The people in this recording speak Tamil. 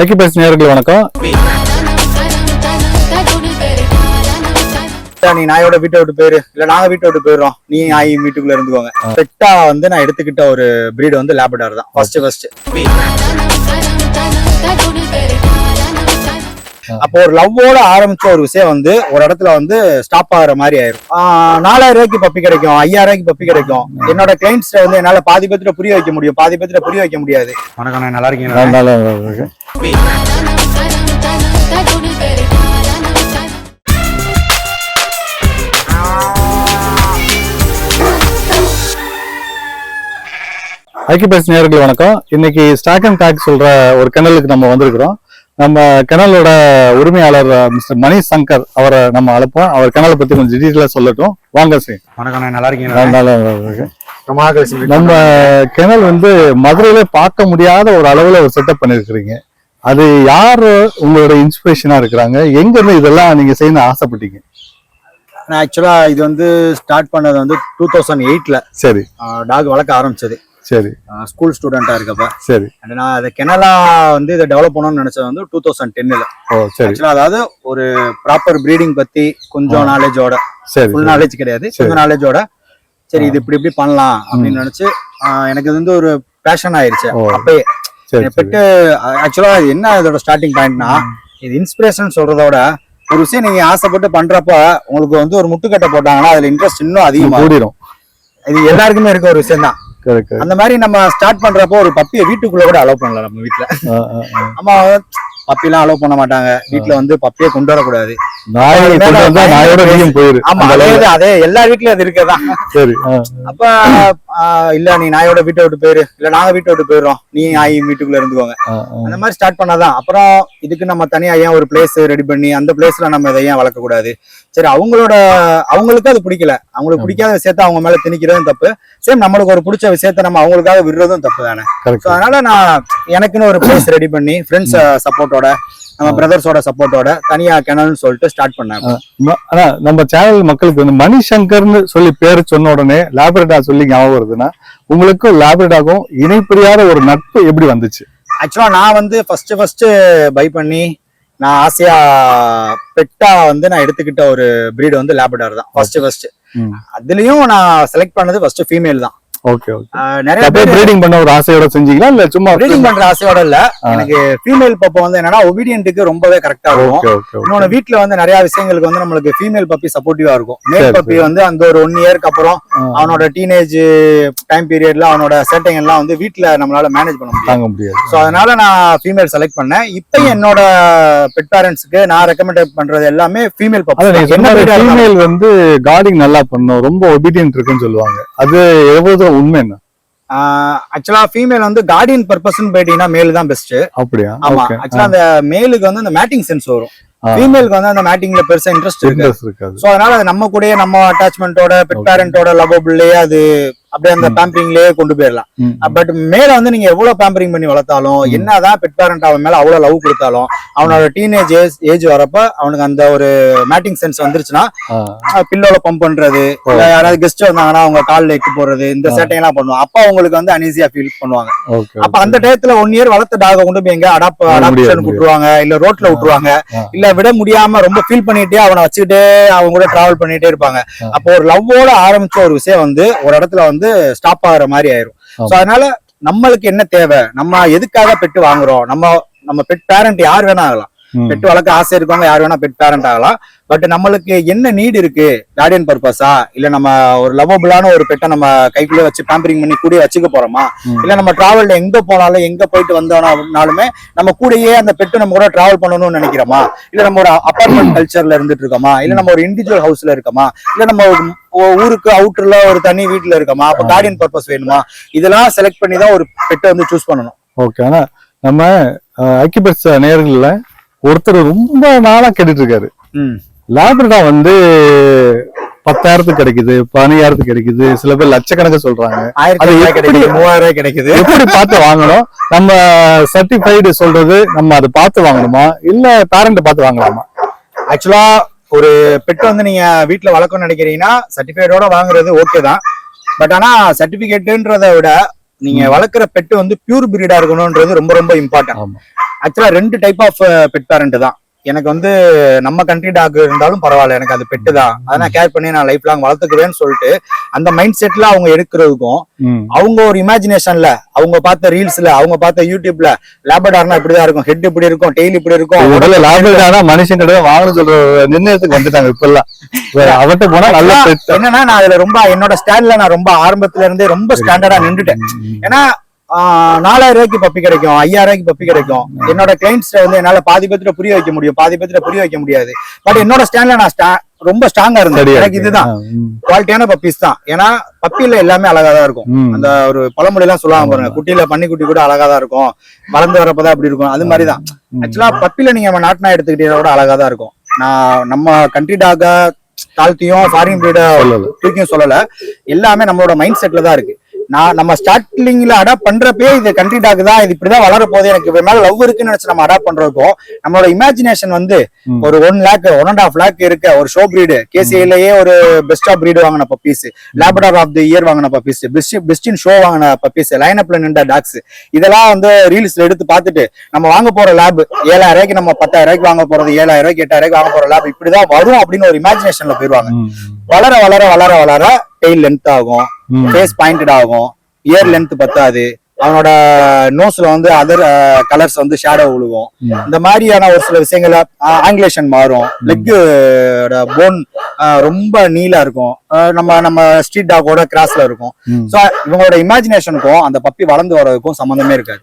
ஐக்கியபேஸ் நேயர்களுக்கு வணக்கம். நீ நாயோட வீட்டை விட்டு போயிரு, இல்ல நாங்க வீட்டை விட்டு போயிடுறோம், நீ நாய் வீட்டுக்குள்ள இருந்துக்கோங்க. பெட்டா வந்து நான் எடுத்துக்கிட்ட ஒரு பிரீடு வந்து லேப்ரடார் தான் ஃபர்ஸ்ட். அப்போ ஒரு லவ்வோட ஆரம்பிச்ச ஒரு விஷயம் வந்து ஒரு இடத்துல வந்து ஸ்டாப் ஆகுற மாதிரி ஆயிரும். 4000 ரூபாய்க்கு பப்பி கிடைக்கும், 5000 ரூபாய்க்கு பப்பி கிடைக்கும். என்னோட கிளைண்ட்ஸ் வந்து என்னால பாதி பேத்துல புரிய வைக்க முடியும், பாதி பேத்துல புரிய வைக்க முடியாது. வணக்கம், நல்லா இருக்கீங்க? ஐக்கியபேஸ் நேயர்களுக்கு வணக்கம். இன்னைக்கு ஸ்டாக் அண்ட் பேக் சொல்ற ஒரு கெனலுக்கு நம்ம வந்திருக்கிறோம். நம்ம கெனலோட உரிமையாளர் மிஸ்டர் மணிஷ் சங்கர் அவரை நம்ம அழைப்போம். அவர் கெனலை பத்தி கொஞ்சம் டீட்டெயிலா சொல்லட்டும். வாங்க சார். வணக்கம், நல்லா இருக்கீங்க? நம்ம கெனல் வந்து மதுரையில பார்க்க முடியாத ஒரு அளவுல ஒரு செட்டப் பண்ணிருக்கிறீங்க. அது யாரு உங்களோட இன்ஸ்பிரேஷனா இருக்கிறாங்க? எங்க இருந்து இதெல்லாம் நீங்க செய்யணும்னு ஆசைப்பட்டீங்க? நான் ஆக்சுவலா இது வந்து ஸ்டார்ட் பண்ணது வந்து 2008ல. சரி, டாக் வளர்க்க ஆரம்பிச்சது. சரி, ஸ்கூல் ஸ்டூடெண்டா இருக்கப்ப. சரி, நான் அதை கெனலா வந்து இதை டெவலப் பண்ணணும்னு நினைச்சது வந்து 2010ல. ஆக்சுவலா அதாவது ஒரு ப்ராப்பர் ப்ரீடிங் பத்தி கொஞ்சம் நாலேஜோட, ஃபுல் நாலேஜ் கிடையாது, கொஞ்சம் நாலேஜோட, சரி இது இப்படி இப்படி பண்ணலாம் அப்படின்னு நினைச்சு எனக்கு இது வந்து ஒரு பேஷன் ஆயிருச்சு அப்பயே. பெட்டு ஆக்சுவலா என்ன இதோட ஸ்டார்டிங் பாயிண்ட்னா, இது இன்ஸ்பிரேஷன் சொல்றதோட ஒரு விஷயம் நீங்க ஆசைப்பட்டு பண்றப்ப உங்களுக்கு வந்து ஒரு முட்டுக்கட்டை போட்டாங்கன்னா அதுல இன்ட்ரெஸ்ட் இன்னும் அதிகமா கூடிரும். இது எல்லாருக்குமே இருக்க ஒரு விஷயம் தான். அந்த மாதிரி நம்ம ஸ்டார்ட் பண்றப்போ ஒரு பப்பியை வீட்டுக்குள்ள கூட அலோவ் பண்ணலாம். நம்ம வீட்டுல அம்மா பப்பி எல்லாம் அலோவ் பண்ண மாட்டாங்க. வீட்டுல வந்து பப்பியை கொண்டு வரக்கூடாது. ஆமா, அதே எல்லா வீட்லயும் அது இருக்கதான். அப்ப இல்ல நீ நாயோட வீட்டை விட்டு போயிரு, இல்ல நாங்க வீட்டை விட்டு போயிடுறோம், நீ நாய் வீட்டுக்குள்ள இருந்துக்கோங்க. அந்த மாதிரி ஸ்டார்ட் பண்ணாதான். அப்புறம் இதுக்கு நம்ம தனியா ஏன் ஒரு பிளேஸ் ரெடி பண்ணி அந்த பிளேஸ்ல நம்ம இதை ஏன் வளர்க்க கூடாது? சரி, அவங்களுக்கு அது பிடிக்கல, அவங்களுக்கு பிடிக்காத விஷயத்த அவங்க மேல திணிக்கிறதும் தப்பு. சேம் நம்மளுக்கு ஒரு பிடிச்ச விஷயத்த நம்ம அவங்களுக்காக விடுறதும் தப்பு தானே. அதனால நான் எனக்குன்னு ஒரு பிளேஸ் ரெடி பண்ணி ஃப்ரெண்ட்ஸ் சப்போர்ட்டோட, நம்ம பிரதர்ஸோட சப்போர்ட்டோட தனியா கெனல்னு சொல்லிட்டு ஸ்டார்ட் பண்ணாங்க. ஆனா நம்ம சேனல் மக்களுக்கு வந்து மணிசங்கர்னு சொல்லி பேரு சொன்ன உடனே லேப்ரடார் சொல்லி ஞாபகம் வருதுன்னா, உங்களுக்கும் லேப்ரடாருக்கும் இணைப்பிரியாத ஒரு நட்பு எப்படி வந்துச்சு? ஆக்சுவலா நான் வந்து ஃபர்ஸ்ட் பை பண்ணி நான் ஆசையா பெட்டா வந்து நான் எடுத்துக்கிட்ட ஒரு பிரீடு வந்து லேப்ரடார் தான் ஃபர்ஸ்ட். அதுலயும் நான் செலக்ட் பண்ணது ஃபர்ஸ்ட் ஃபீமேல் தான். நிறைய பேர் ப்ரீடிங் பண்ண ஒரு ஆசையோட செஞ்சீங்களா, இல்ல சும்மா ப்ரீடிங் பண்ற ஆசையோட இல்ல? எனக்கு ஃபீமேல் பப்பி வந்து என்னன்னா ஒபீடியன்ட்டுக்கு ரொம்பவே கரெக்டா இருக்கும். இன்னொன்னு வீட்டுல வந்து நிறைய விஷயங்களுக்கு வந்து நம்மளுக்கு ஃபீமேல் பப்பி சப்போர்ட்டிவா இருக்கும். மேல் பப்பி வந்து அந்த ஒரு 1 இயருக்கு அப்புறம் அவனோட டீனேஜ் டைம் பீரியட்ல அவனோட சேட்டைங்க எல்லாம் வந்து வீட்டுல நம்மளால மேனேஜ் பண்ண முடியாது. சோ அதனால நான் ஃபீமேல் செலக்ட் பண்ணேன். இப்ப என்னோட பெட் பேரண்ட்ஸ்க்கு நான் ரெக்கமெண்ட் பண்றது எல்லாமே ஃபீமேல் பப்பி. ஃபீமேல் வந்து கார்டிங் நல்லா பண்ணும், ரொம்ப ஒபீடியன்ட் இருக்குன்னு சொல்லுவாங்க. அது எவ்வளவு உண்மை? என்ன ஆக்சுவலா ஃபீமேல் வந்து கார்டியன் பர்பஸ்ன்னு போயிட்டீங்கன்னா மேல் தான் பெஸ்ட். அப்படியா? ஆமா, ஆக்சுவலா அந்த மேலுக்கு வந்து அந்த மேட்டிங் சென்ஸ் வரும், ஃபீமேலுக்கு வந்து அந்த மேட்டிங்ல பெருசா இன்ட்ரெஸ்ட் இருக்காது. சோ அதனால அது நம்ம கூடயே நம்ம அட்டாச்மெண்டோட பெட் பேரண்டோட லவபிள்லயே அது அப்படியே அந்த பேம்பரிங்லயே கொண்டு போயிடலாம். பட் மேல வந்து நீங்க எவ்வளவு பேம்பரிங் பண்ணி வளர்த்தாலும், என்னதான் பெட் பேரண்ட் அவன் மேல அவ்வளவு லவ் கொடுத்தாலும், அவனோட டீனேஜ் ஏஜ் வரப்ப அவனுக்கு அந்த ஒரு மேட்டிங் சென்ஸ் வந்துருச்சுன்னா பில்லோல பம்ப் பண்றது, யாராவது கெஸ்ட் வந்தாங்கன்னா அவங்க கால்ல எட்டு போடுறது, இந்த சேட்டையெல்லாம் பண்ணுவாங்க. அப்ப அவங்களுக்கு வந்து அனீசியா ஃபீல் பண்ணுவாங்க. அப்ப அந்த டயத்துல 1 இயர் வளர்த்த டாக கொண்டு போய் எங்க அடாப்ஷன் விட்டுருவாங்க, இல்ல ரோட்ல விட்டுருவாங்க, இல்ல விட முடியாம ரொம்ப ஃபீல் பண்ணிட்டே அவனை வச்சுக்கிட்டே அவங்க கூட டிராவல் பண்ணிட்டே இருப்பாங்க. அப்போ ஒரு லவ்வோட ஆரம்பிச்ச ஒரு விஷயம் வந்து ஒரு இடத்துல வந்து ஸ்டாப் ஆகுற மாதிரி ஆயிரும். சோ அதனால நம்மளுக்கு என்ன தேவை, நம்ம எதுக்காக பெட்டு வாங்குறோம், நம்ம பெட் பேரண்ட் யார் வேணா ஆகலாம். பெட்டு வளர்க்க ஆசை இருக்கவங்க யார் வேணா பெட் பேரண்ட் ஆகலாம். பட் நம்மளுக்கு என்ன நீட் இருக்கு, கார்டியன் பர்பஸா, இல்ல நம்ம ஒரு லவபிளான ஒரு பெட்டை நம்ம கைக்குள்ளே வச்சு பேம்பரிங் பண்ணி கூட வச்சுக்க போறோமா, இல்ல நம்ம டிராவல்ல எங்க போனாலும் எங்க போயிட்டு வந்தோம்னாலுமே நம்ம கூடயே அந்த பெட்டு நம்ம கூட டிராவல் பண்ணணும்னு நினைக்கிறோமா, இல்ல நம்ம ஒரு அபார்ட்மெண்ட் கல்ச்சர்ல இருந்துட்டு இருக்கோமா, இல்ல நம்ம ஒரு இண்டிவிஜுவல் ஹவுஸ்ல இருக்கோமா, இல்ல நம்ம ஊருக்கு அவுட்டர்ல ஒரு தனி வீட்டுல இருக்கோமா, அப்ப கார்டியன் பர்பஸ் வேணுமா, இதெல்லாம் செலக்ட் பண்ணி தான் ஒரு பெட்டை வந்து சூஸ் பண்ணணும். ஓகே. ஆனா நம்ம ஐக்கியபேஸ் நேயர்கள்ல ஒருத்தர் ரொம்ப நாளா கேட்டுட்டு இருக்காரு, லேப்ரடார் வந்து 10,000 கிடைக்குது, 15,000 கிடைக்குது, சில பேர் லட்சக்கணக்கு சொல்றாங்க, 3,000 கிடைக்குது, எப்படி பார்த்து வாங்கணும்? நம்ம சர்டிஃபைடு சொல்றது நம்ம அதை பார்த்து வாங்கணுமா, இல்ல பேரண்ட் பார்த்து வாங்கலாமா? ஆக்சுவலா ஒரு பெட் வந்து நீங்க வீட்டுல வளர்க்கணும்னு நினைக்கிறீங்கன்னா சர்டிஃபிகேட்டோட வாங்குறது ஓகே தான். பட் ஆனா சர்டிபிகேட்ன்றதை விட நீங்க வளர்க்குற பெட்டு வந்து பியூர் பிரீடா இருக்கணும்ன்றது ரொம்ப ரொம்ப இம்பார்ட்டன்ட். ஆக்சுவலா 2 டைப் ஆஃப் பெட் பேரண்ட் தான். எனக்கு வந்து நம்ம கண்ட்ரி டாக் இருந்தாலும் பரவாயில்ல, எனக்கு அது பெட்டு தான், அதை நான் கேர் பண்ணி நான் லைஃப் லாங் வளர்த்துக்குவேன்னு சொல்லிட்டு அந்த மைண்ட் செட்ல அவங்க எடுக்கிறதுக்கும், அவங்க ஒரு இமேஜினேஷன்ல அவங்க பார்த்த ரீல்ஸ்ல அவங்க பார்த்த யூடியூப்ல லேபடார்னா இப்படிதான் இருக்கும், ஹெட் இப்படி இருக்கும், டெய்ல் இப்படி இருக்கும், லேபடார்னா மனுஷன் கிடையாது வாங்கன்னு சொல்ற நிர்ணயத்துக்கு வந்துட்டாங்க இப்ப எல்லாம். அவட்ட போனா நல்ல என்னன்னா நான் அதுல ரொம்ப என்னோட ஸ்டாண்ட்ல நான் ரொம்ப ஆரம்பத்துல இருந்தே ரொம்ப ஸ்டாண்டர்டா நின்றுட்டேன். ஏன்னா 4000 ரூபாய்க்கு பப்பி கிடைக்கும், 5000 ரூபாய்க்கு பப்பி கிடைக்கும். என்னோட கிளைண்ட்ஸ் வந்து என்னால பாதி பேத்துல புரிய வைக்க முடியும், பாதி பேத்துல புரிய வைக்க முடியாது. பட் என்னோட ஸ்டாண்ட்ல நான் ரொம்ப ஸ்ட்ராங்கா இருந்தேன். எனக்கு இதுதான் குவாலிட்டியான பப்பீஸ் தான். ஏன்னா பப்பில எல்லாமே அழகா தான் இருக்கும். அந்த ஒரு பழமொழி எல்லாம் சொல்லுவாங்க பாருங்க, குட்டியில பன்னி குட்டி கூட அழகா தான் இருக்கும், வளர்ந்து வரப்பதான் அப்படி இருக்கும். அது மாதிரிதான் ஆக்சுவலா பப்பில நீங்க நாட்டினா எடுத்துக்கிட்டீங்கன்னா கூட அழகா தான் இருக்கும். நான் நம்ம கண்ட்ரி டாக தாழ்த்தியும் ஃபாரின் பிரீட தூக்கியும் சொல்லல, எல்லாமே நம்மளோட மைண்ட் செட்ல தான் இருக்கு. நம்ம ஸ்டார்டிங்ல அடாப்ட் பண்றப்பே இது கண்ட்ரி டாக் தான், இது இப்படிதான் வளர போது, எனக்கு இவன் மேல லவ் இருக்குன்னு நினைச்சு நம்ம அடாப்ட் பண்றதுக்கும் நம்மளோட இமேஜினேஷன் வந்து ஒரு 1 lakh 1.5 lakh இருக்க ஒரு ஷோ பிரீடு, கேசிஏலயே ஒரு பெஸ்ட் ஆஃப் பிரீடு வாங்கின puppies, labrador of the year வாங்கின பப்பீஸ், பெஸ்ட் இன் ஷோ வாங்கின பப்பீஸ், லைன் அப்ல நின்ற டாக்ஸ், இதெல்லாம் வந்து ரீல்ஸ்ல எடுத்து பார்த்துட்டு நம்ம வாங்க போற லேப் 7000 ரூபாய்க்கு, நம்ம 10000 ரூபாய்க்கு வாங்க போறது 7000 ரூபாய்க்கு 8000 ரூபாய்க்கு வாங்க போற லேப் இப்படிதான் வரும் அப்படின்னு ஒரு இமேஜினேஷன்ல போயிருவாங்க. வளர வளர வளர வளர டெய்ல் லென்த் ஆகும், ஃபேஸ் பாயிண்டட் ஆகும், இயர் லென்த் பத்தாது, அவனோட நோஸ்ல வந்து அதர் கலர்ஸ் வந்து ஷேடோ விழுகும். இந்த மாதிரியான ஒரு சில விஷயங்கள ஆங்கிலேஷன் மாறும், லெக் போன் ரொம்ப நீளா இருக்கும், நம்ம ஸ்ட்ரீட் டாகோட கிராஸ்ல இருக்கும். சோ இவங்களோட இமேஜினேஷனுக்கும் அந்த பப்பி வளர்ந்து வர்றதுக்கும் சம்பந்தமே இருக்காது.